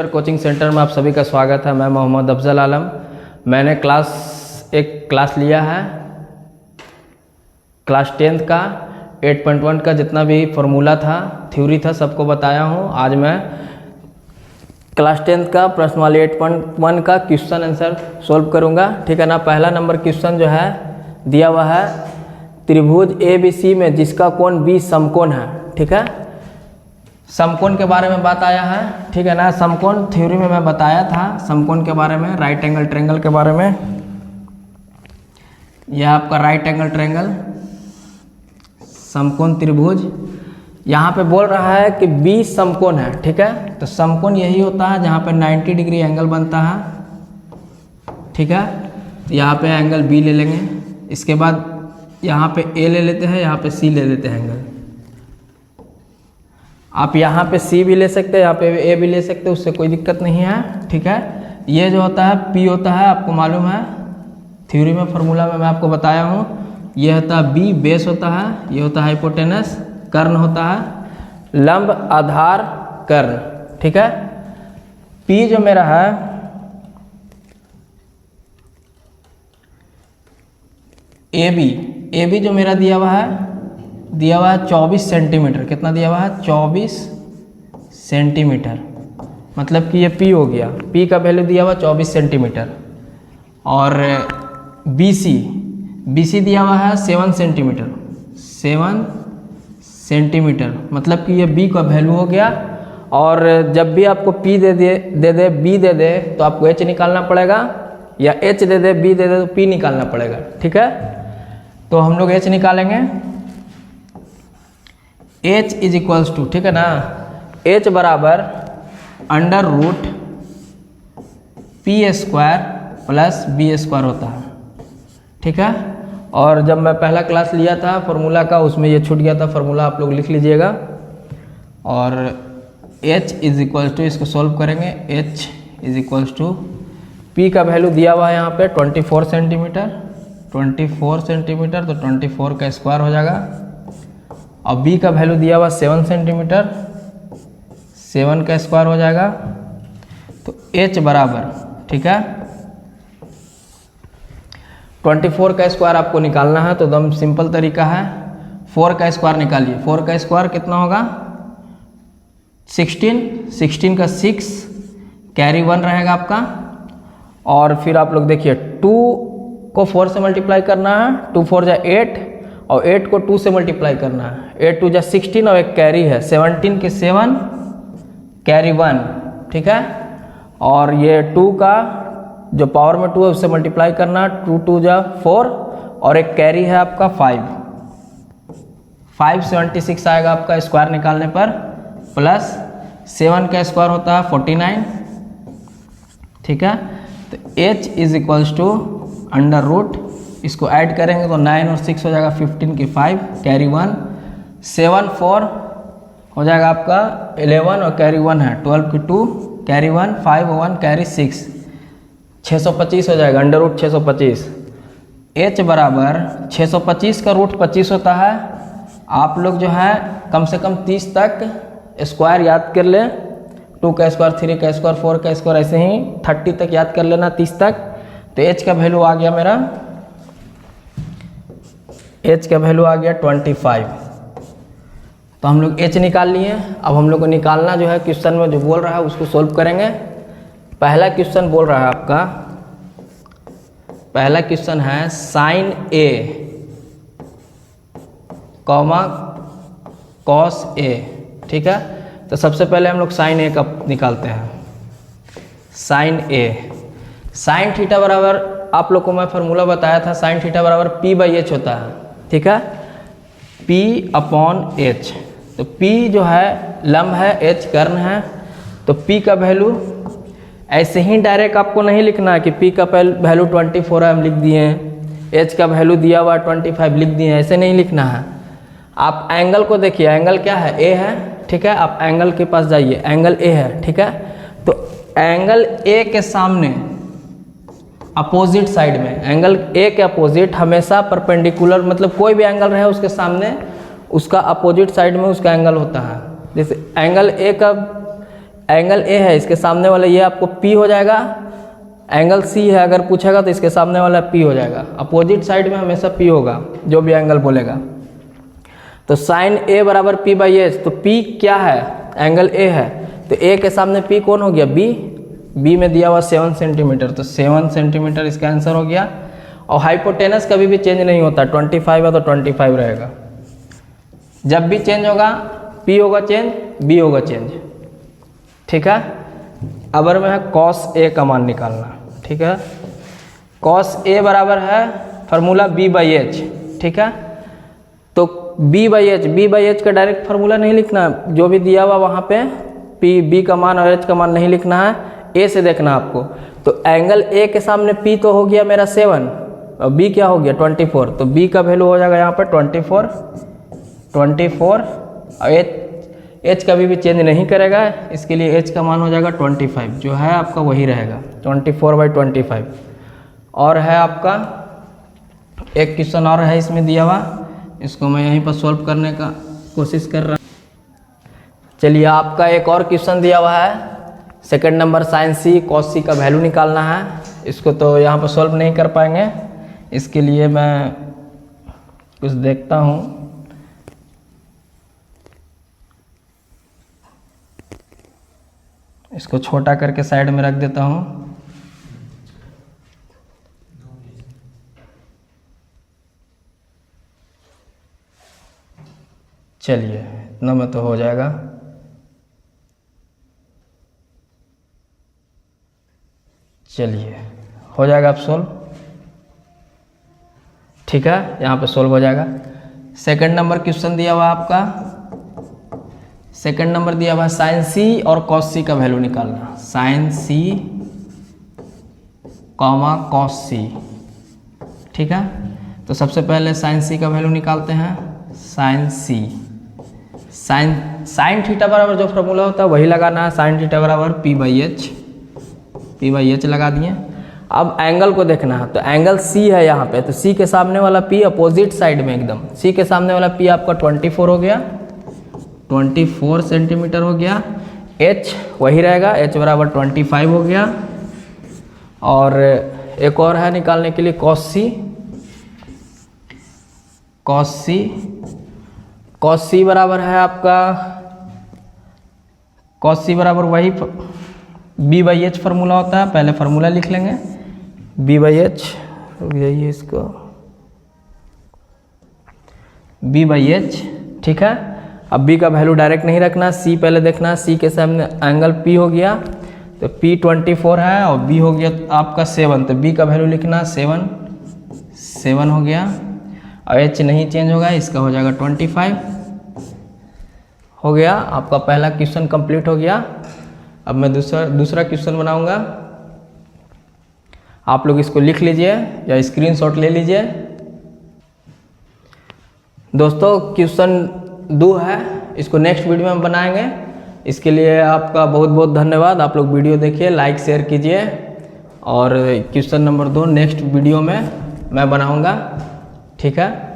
Coaching centre में आप सभी का स्वागत है। मैं मोहम्मद अफजल आलम। मैंने एक क्लास लिया है क्लास 10th का 8.1 का जितना भी फॉर्मूला था, थ्योरी था, सबको बताया हूँ। आज मैं क्लास 10th का प्रश्न वाले 8.1 का क्वेश्चन आंसर सॉल्व करूँगा, ठीक है ना। पहला नंबर क्वेश्चन जो है दिया हुआ है, त्रिभुज ABC में जिसका कोण B समकोण है, ठीक है। समकोण के बारे में बात आया है, ठीक है ना। समकोण थ्योरी में मैं बताया था समकोण के बारे में, राइट एंगल ट्रायंगल के बारे में। यह आपका राइट एंगल ट्रायंगल समकोण त्रिभुज, यहाँ पे बोल रहा है कि B समकोण है, ठीक है। तो समकोण यही होता है जहाँ पे 90 डिग्री एंगल बनता है, ठीक है। तो यहाँ पे एंगल B ले लेंगे, इसके बाद यहाँ पे A ले लेते हैं, यहाँ पे C ले लेते हैं एंगल। आप यहाँ पे C भी ले सकते हैं, यहाँ पे A भी ले सकते हैं, उससे कोई दिक्कत नहीं है, ठीक है। ये जो होता है P होता है, आपको मालूम है थ्योरी में फॉर्मूला में मैं आपको बताया हूँ। ये होता है B बेस होता है, ये होता है हाइपोटेनस, कर्ण होता है लंब आधार कर्ण, ठीक है। P जो मेरा है AB जो मेरा दिया हुआ है 24 सेंटीमीटर। कितना दिया हुआ है? 24 सेंटीमीटर। मतलब कि ये P हो गया, P का वैल्यू दिया हुआ 24 सेंटीमीटर। और BC दिया हुआ है 7 सेंटीमीटर, 7 सेंटीमीटर। मतलब कि ये B का वैल्यू हो गया। और जब भी आपको P दे दे B दे दे तो आपको H निकालना पड़ेगा, या H दे दे B दे दे तो P निकालना पड़ेगा, ठीक है। तो हम लोग H निकालेंगे। H इज इक्वल्स टू, ठीक है ना, H बराबर √ P² प्लस B² होता है, ठीक है। और जब मैं पहला क्लास लिया था फॉर्मूला का, उसमें ये छूट गया था फॉर्मूला, आप लोग लिख लीजिएगा। और H इज इक्वल्स टू, इसको सॉल्व करेंगे, H is equals to P का वैल्यू दिया हुआ है यहाँ पे 24 सेंटीमीटर, 24 सेंटीमीटर, तो 24 का स्क्वायर हो जाएगा। और B का वैल्यू दिया हुआ 7 सेंटीमीटर, 7 का स्क्वायर हो जाएगा। तो H बराबर, ठीक है, 24 का स्क्वायर आपको निकालना है, तो एकदम सिंपल तरीका है। 4 का स्क्वायर निकालिए। 4 का स्क्वायर कितना होगा? 16 का 6 कैरी 1 रहेगा आपका। और फिर आप लोग देखिए 2 को 4 से मल्टीप्लाई करना है, 2 4 जा 8, और 8 को 2 से मल्टीप्लाई करना है, 8 2 जा 16, और एक कैरी है 17 के 7 कैरी 1, ठीक है। और ये 2 का जो पावर में 2 है उससे मल्टीप्लाई करना है, 2 2 जा 4, और एक कैरी है आपका 576 आएगा आपका स्क्वायर निकालने पर, प्लस 7 का स्क्वायर होता है 49, ठीक है। तो H इज इक्वल्स टू √ इसको ऐड करेंगे तो 9 और 6 हो जाएगा 15 की 5 कैरी 1, 7 4 हो जाएगा आपका 11, और कैरी 1 है 12 की 2 कैरी 1, 5 1 कैरी 6, 625 हो जाएगा, √ 625। H बराबर 625 का रूट 25 होता है। आप लोग जो है कम से कम 30 तक स्क्वायर याद कर ले, 2 का स्क्वायर, 3 का स्क्वायर, 4 का स्क्वायर, ऐसे ही 30 तक याद कर लेना, 30 तक। तो H का वैल्यू आ गया मेरा, H का वैल्यू आ गया 25। तो हम लोग H निकाल लिए। अब हम लोग को निकालना जो है क्वेश्चन में जो बोल रहा है उसको सोल्व करेंगे। पहला क्वेश्चन बोल रहा है आपका, पहला क्वेश्चन है sin A, cos A, ठीक है। तो सबसे पहले हम लोग sin A का निकालते हैं। sin A, sin थीटा बराबर, आप लोग को मैं फार्मूला बताया था, sin थीटा बराबर P/H होता है, ठीक है, P/H। तो P जो है लंब है, H कर्ण है। तो P का वैल्यू ऐसे ही डायरेक्ट आपको नहीं लिखना है कि P का वैल्यू 24 है हम लिख दिए हैं, H का वैल्यू दिया हुआ 25 लिख दिए हैं, ऐसे नहीं लिखना है। आप एंगल को देखिए, एंगल क्या है? A है, ठीक है। आप एंगल के पास जाइए, एंगल A है, ठीक है। तो एंगल A के सामने अपोजिट साइड में, एंगल A के अपोजिट हमेशा परपेंडिकुलर, मतलब कोई भी एंगल रहे उसके सामने उसका अपोजिट साइड में उसका एंगल होता है। जैसे एंगल A का एंगल ए है, इसके सामने वाला ये आपको पी हो जाएगा। एंगल सी है, अगर पूछेगा तो इसके सामने वाला पी हो जाएगा। अपोजिट साइड में हमेशा पी होगा जो भी एंगल बोलेगा। तो साइन ए बराबर पी बाई एच, तो पी क्या है, एंगल ए है, तो ए के सामने पी कौन हो गया, बी। बी में दिया हुआ 7 सेंटीमीटर, तो 7 सेंटीमीटर इसका आंसर हो गया। और हाइपोटेनस कभी भी चेंज नहीं होता, 25 है तो 25 रहेगा। जब भी चेंज होगा पी होगा चेंज, बी होगा चेंज, ठीक है। अबर में है कॉस ए का मान निकालना, ठीक है। कॉस ए बराबर है फार्मूला बी बाई एच, ठीक है। तो बी बाई एच का डायरेक्ट फार्मूला नहीं लिखना, जो भी दिया हुआ वहाँ पे पी बी का मान और एच का मान नहीं लिखना है, ए से देखना आपको। तो एंगल ए के सामने पी तो हो गया मेरा 7 और बी क्या हो गया 24, तो बी का वैल्यू हो जाएगा यहाँ पर 24 और एच कभी भी चेंज नहीं करेगा, इसके लिए एच का मान हो जाएगा 25, जो है आपका वही रहेगा 24/25। और है आपका एक क्वेश्चन और है इसमें दिया हुआ, इसको मैं यहीं पर सॉल्व करने का कोशिश कर रहा हूँ। चलिए आपका एक और क्वेश्चन दिया हुआ है, सेकंड नंबर साइन सी कॉस सी का वैल्यू निकालना है। इसको तो यहाँ पर सॉल्व नहीं कर पाएंगे, इसके लिए मैं कुछ देखता हूँ। इसको छोटा करके साइड में रख देता हूँ। चलिए इतना में तो हो जाएगा। चलिए हो जाएगा, आप सोल्व, ठीक है, यहाँ पे सोल्व हो जाएगा। सेकंड नंबर क्वेश्चन दिया हुआ आपका, सेकंड नंबर दिया हुआ साइन सी और कॉस सी का वैल्यू निकालना। साइन सी कॉमा कॉस सी, ठीक है। तो सबसे पहले साइन सी का वैल्यू निकालते हैं। साइन सी, साइन थीटा बराबर जो फॉर्मूला होता है वही लगाना है। साइन थीटा बराबर पी बाई एच लगा दिए। अब एंगल को देखना है, तो एंगल सी है यहाँ पे, तो सी के सामने वाला पी अपोजिट साइड में एकदम, सी के सामने वाला पी आपका 24 हो गया, 24 सेंटीमीटर हो गया। एच वही रहेगा, एच बराबर 25 हो गया। और एक और है निकालने के लिए कॉस सी बराबर है आपका, कॉस सी बराबर वही बी बाई एच फार्मूला होता है, पहले फार्मूला लिख लेंगे। बी बाई एच यही है इसको, बी बाई एच, ठीक है। अब बी का वैल्यू डायरेक्ट नहीं रखना, सी पहले देखना। सी के सामने एंगल पी हो गया, तो पी 24 है और बी हो गया आपका 7, तो बी का वैल्यू लिखना 7 हो गया। और एच नहीं चेंज होगा, इसका हो जाएगा 25 हो गया। आपका पहला क्वेश्चन कंप्लीट हो गया। अब मैं दूसरा क्वेश्चन बनाऊंगा, आप लोग इसको लिख लीजिए या स्क्रीनशॉट ले लीजिए। दोस्तों क्वेश्चन 2 है, इसको नेक्स्ट वीडियो में बनाएंगे। इसके लिए आपका बहुत बहुत धन्यवाद। आप लोग वीडियो देखिए, लाइक शेयर कीजिए। और क्वेश्चन नंबर 2 नेक्स्ट वीडियो में मैं बनाऊंगा, ठीक है।